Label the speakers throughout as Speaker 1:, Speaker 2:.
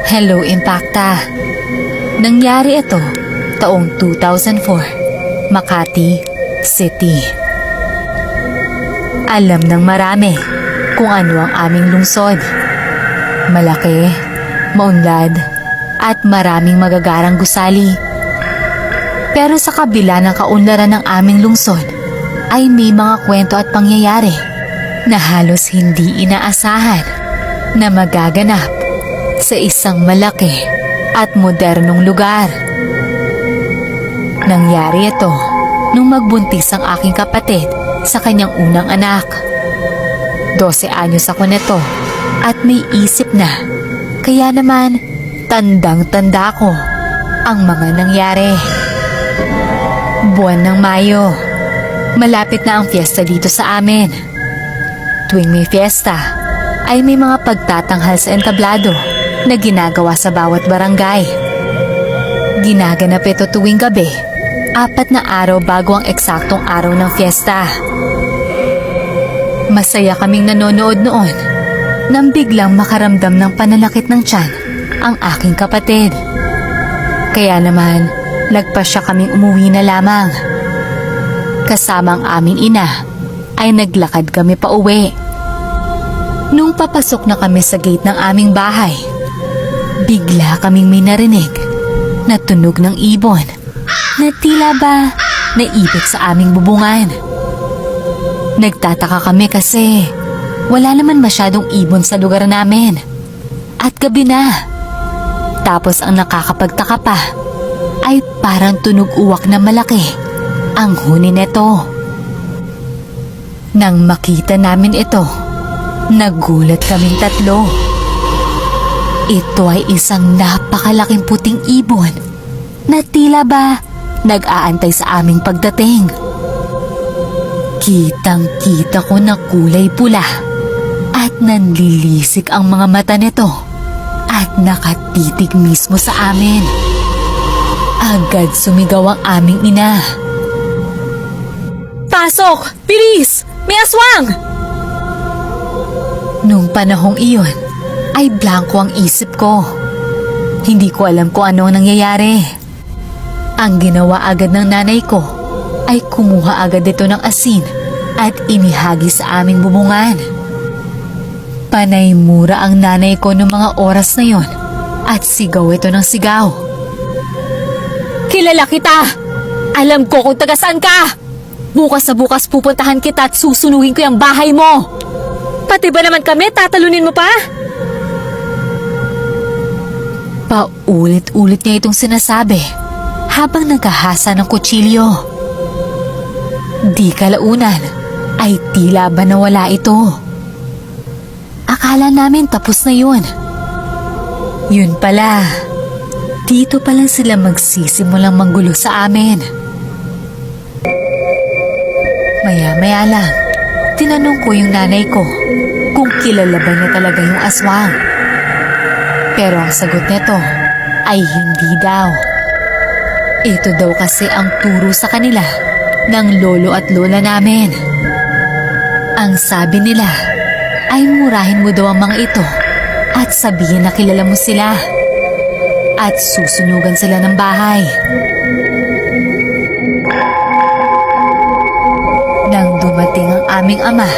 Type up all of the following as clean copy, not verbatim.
Speaker 1: Hello, Impacta. Nangyari ito taong 2004, Makati City. Alam ng marami kung ano ang aming lungsod. Malaki, maunlad, at maraming magagarang gusali. Pero sa kabila ng kaunlaran ng aming lungsod, ay may mga kwento at pangyayari na halos hindi inaasahan na magaganap sa isang malaki at modernong lugar. Nangyari ito nung magbuntis ang aking kapatid sa kanyang unang anak. 12 anyos ako nito at may isip na, kaya naman tandang-tanda ko ang mga nangyari. Buwan ng Mayo, malapit na ang fiesta dito sa amin. Tuwing may fiesta, ay may mga pagtatanghal sa entablado na ginagawa sa bawat barangay. Ginaganap ito tuwing gabi, 4 na araw bago ang eksaktong araw ng fiesta. Masaya kaming nanonood noon nang biglang makaramdam ng pananakit ng tiyan ang aking kapatid. Kaya naman, nagpasya kaming umuwi na lamang. Kasama ang aming ina, ay naglakad kami pa uwi. Nung papasok na kami sa gate ng aming bahay, bigla kaming may narinig na tunog ng ibon na tila ba naipit sa aming bubungan. Nagtataka kami kasi wala naman masyadong ibon sa lugar namin at gabi na. Tapos ang nakakapagtaka pa ay parang tunog uwak na malaki ang huni nito. Nang makita namin ito, nagulat kaming tatlo. Ito ay isang napakalaking puting ibon na tila ba nag-aantay sa aming pagdating. Kitang-kita ko na kulay pula at nanlilisik ang mga mata nito at nakatitig mismo sa amin. Agad sumigaw ang aming ina. "Pasok! Bilis! May aswang!" Nung panahong iyon, ay blanko ang isip ko. Hindi ko alam kung ano ang nangyayari. Ang ginawa agad ng nanay ko ay kumuha agad ito ng asin at inihagi sa aming bubungan. Panay mura ang nanay ko noong mga oras na yon at sigaw ito ng sigaw. "Kilala kita! Alam ko kung taga saan ka! Bukas sa bukas pupuntahan kita at susunugin ko yung bahay mo! Pati ba naman kami tatalunin mo pa?" Paulit-ulit niya itong sinasabi habang naghahasa ng kutsilyo. Di kalaunan ay tila ba nawala ito. Akala namin tapos na yun. Yun pala, dito pa lang sila magsisimulang manggulo sa amin. Maya-maya lang, tinanong ko yung nanay ko kung kilala ba niya talaga yung aswang. Pero ang sagot nito ay hindi daw. Ito daw kasi ang turo sa kanila ng lolo at lola namin. Ang sabi nila ay murahin mo daw ang mga ito at sabihin na kilala mo sila at susunugan sila ng bahay. Nang dumating ang aming ama,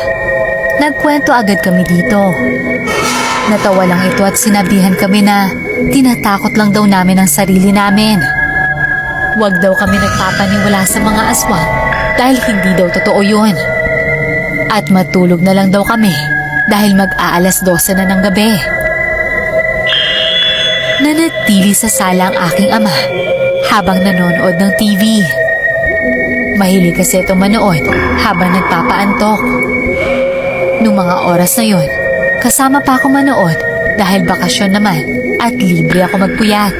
Speaker 1: nagkwento agad kami dito. Natawa lang ito at sinabihan kami na tinatakot lang daw namin ang sarili namin. Huwag daw kami nagpapaniwala sa mga aswang dahil hindi daw totoo yun. At matulog na lang daw kami dahil mag-aalas 12 na ng gabi. Nanatili sa sala ang aking ama habang nanonood ng TV. Mahilig kasi ito manood habang nagpapaantok. Noong mga oras na yun, kasama pa ako manood dahil bakasyon naman at libre ako magpuyat.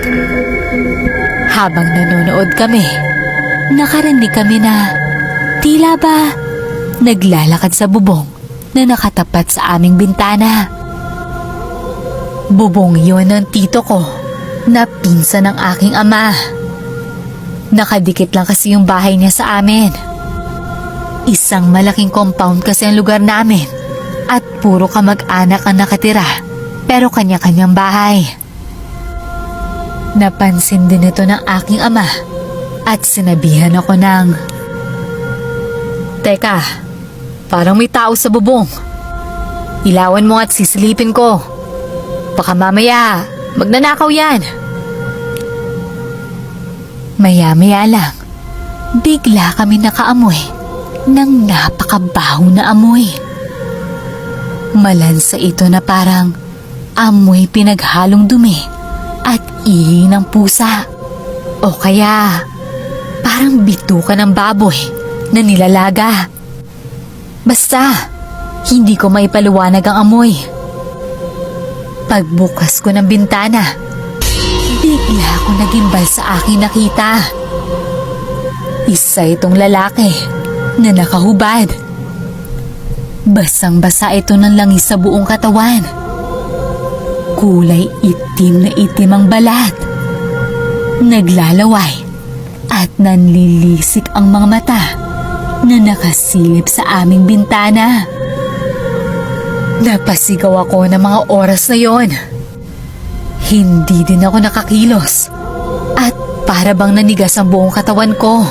Speaker 1: Habang nanonood kami, nakarinig kami na tila ba naglalakad sa bubong na nakatapat sa aming bintana. Bubong yun ng tito ko na pinsan ng aking ama. Nakadikit lang kasi yung bahay niya sa amin. Isang malaking compound kasi ang lugar namin at puro kamag-anak ang nakatira pero kanya-kanyang bahay. Napansin din ito ng aking ama at sinabihan ako ng, "Teka, parang may tao sa bubong. Ilawan mo at sisilipin ko. Baka mamaya magnanakaw yan." Maya-maya lang, bigla kami nakaamoy ng napakabaho na amoy. Malansa ito na parang amoy pinaghalong dumi at ihi ng pusa. O kaya parang bituka ng baboy na nilalaga. Basta, hindi ko maipaliwanag ang amoy. Pagbukas ko ng bintana, bigla ako nagimbal sa aking nakita. Isa itong lalaki na nakahubad. Basang-basa ito ng langis sa buong katawan. Kulay itim na itim ang balat. Naglalaway at nanlilisik ang mga mata na nakasilip sa aming bintana. Napasigaw ako ng mga oras na yon. Hindi din ako nakakilos at para bang nanigas ang buong katawan ko.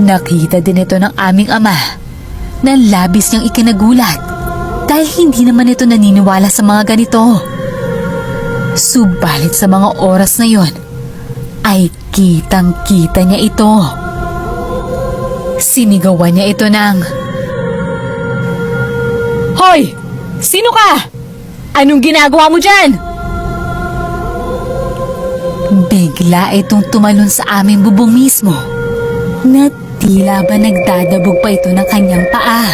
Speaker 1: Nakita din ito ng aming ama na labis niyang ikinagulat dahil hindi naman ito naniniwala sa mga ganito. Subalit sa mga oras na yon ay kitang-kita niya ito. Sinigawan niya ito ng, "Hoy! Sino ka? Anong ginagawa mo dyan?" Bigla itong tumalon sa aming bubong mismo na tila ba nagdadabog pa ito ng kanyang paa.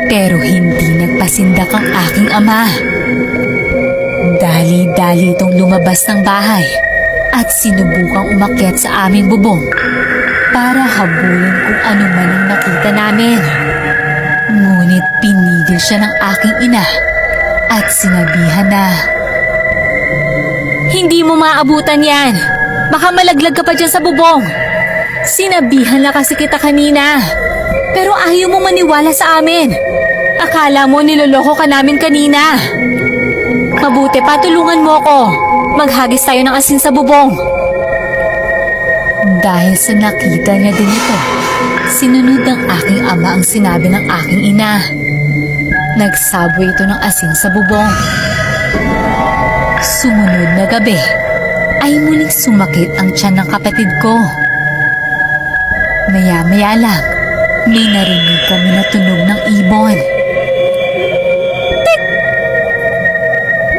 Speaker 1: Pero hindi nagpasindak ang aking ama. Dali-dali itong lumabas ng bahay at sinubukang umakyat sa aming bubong para habulin kung ano man ang nakita namin. Ngunit pinigil siya ng aking ina at sinabihan na, "Hindi mo maabutan yan. Baka malaglag ka pa dyan sa bubong. Sinabihan na kasi kita kanina. Pero ayaw mo maniwala sa amin. Akala mo niloloko ka namin kanina. Mabuti pa, tulungan mo ako. Maghagis tayo ng asin sa bubong." Dahil sa nakita niya din ito, sinunod ng aking ama ang sinabi ng aking ina. Nagsabwa ito ng asin sa bubong. Sumunod na gabi ay muling sumakit ang tiyan ng kapatid ko. Maya-maya lang, may narinig kami na tunog ng ibon. Tik!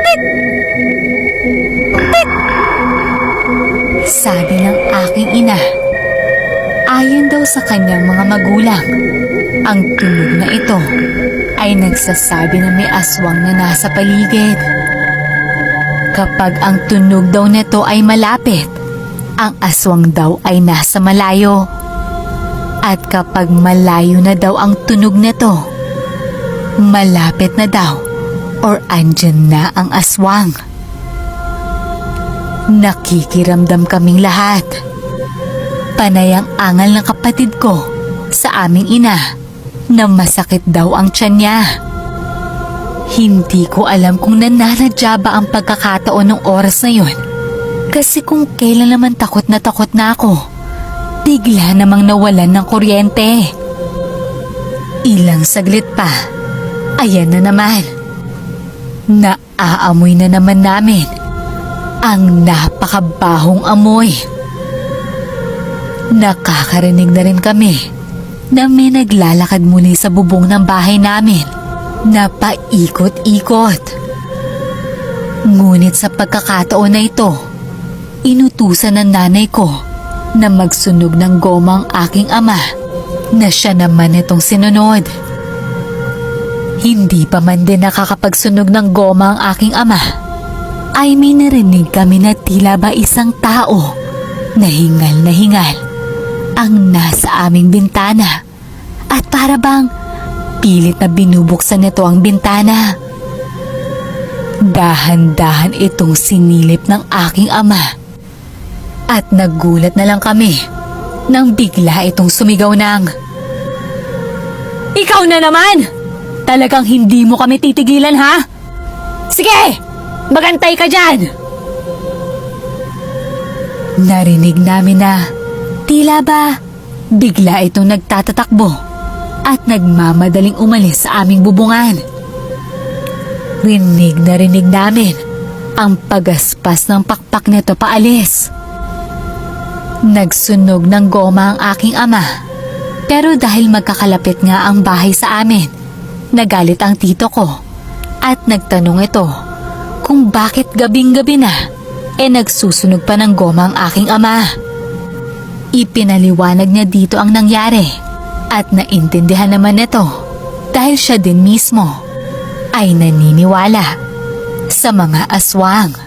Speaker 1: Tik! Tik! Sabi ng aking ina, ayon daw sa kanyang mga magulang, ang tunog na ito ay nagsasabi na may aswang na nasa paligid. Kapag ang tunog daw nito ay malapit, ang aswang daw ay nasa malayo. At kapag malayo na daw ang tunog nito, malapit na daw or andyan na ang aswang. Nakikiramdam kaming lahat. Panay ang angal ng kapatid ko sa aming ina na masakit daw ang tiyan niya. Hindi ko alam kung nananadya ba ang pagkakataon ng oras na yun. Kasi kung kailan naman takot na ako, bigla namang nawalan ng kuryente. Ilang saglit pa, ayan na naman. Naaamoy na naman namin ang napakabahong amoy. Nakakarinig na rin kami na may naglalakad muli sa bubong ng bahay namin na paikot-ikot. Ngunit sa pagkakataon na ito, inutusan ng nanay ko na magsunog ng goma ang aking ama na siya naman itong sinunod. Hindi pa man din nakakapagsunog ng goma ang aking ama, ay may narinig kami na tila ba isang tao na hingal ang nasa aming bintana at para bang pilit na binubuksan nito ang bintana. Dahan-dahan itong sinilip ng aking ama at nagulat na lang kami nang bigla itong sumigaw ng, "Ikaw na naman! Talagang hindi mo kami titigilan, ha? Sige! Magantay ka dyan! Narinig namin na tila ba bigla itong nagtatatakbo at nagmamadaling umalis sa aming bubungan. Rinig na rinig namin ang pagaspas ng pakpak nito paalis. Nagsunog ng goma ang aking ama, pero dahil magkakalapit nga ang bahay sa amin, nagalit ang tito ko at nagtanong ito kung bakit gabing-gabi na nagsusunog pa ng goma ang aking ama. Ipinaliwanag niya dito ang nangyari at naintindihan naman nito dahil siya din mismo ay naniniwala sa mga aswang.